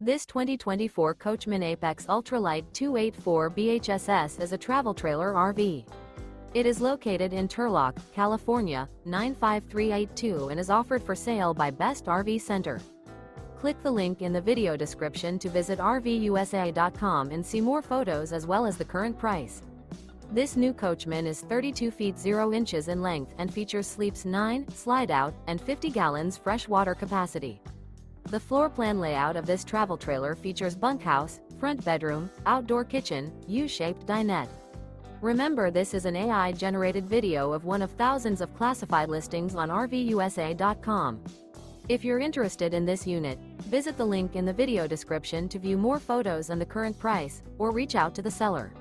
This 2024 Coachmen Apex Ultra-Lite 284 BHSS is a travel trailer RV. It is located in Turlock, California, 95382 and is offered for sale by Best RV Center. Click the link in the video description to visit RVUSA.com and see more photos as well as the current price. This new Coachmen is 32 feet 0 inches in length and features sleeps 9, Slideout, and 50 gallons fresh water capacity. The floor plan layout of this travel trailer features bunkhouse, front bedroom, outdoor kitchen, U-shaped dinette. Remember, this is an AI-generated video of one of thousands of classified listings on RVUSA.com. If you're interested in this unit, visit the link in the video description to view more photos and the current price, or reach out to the seller.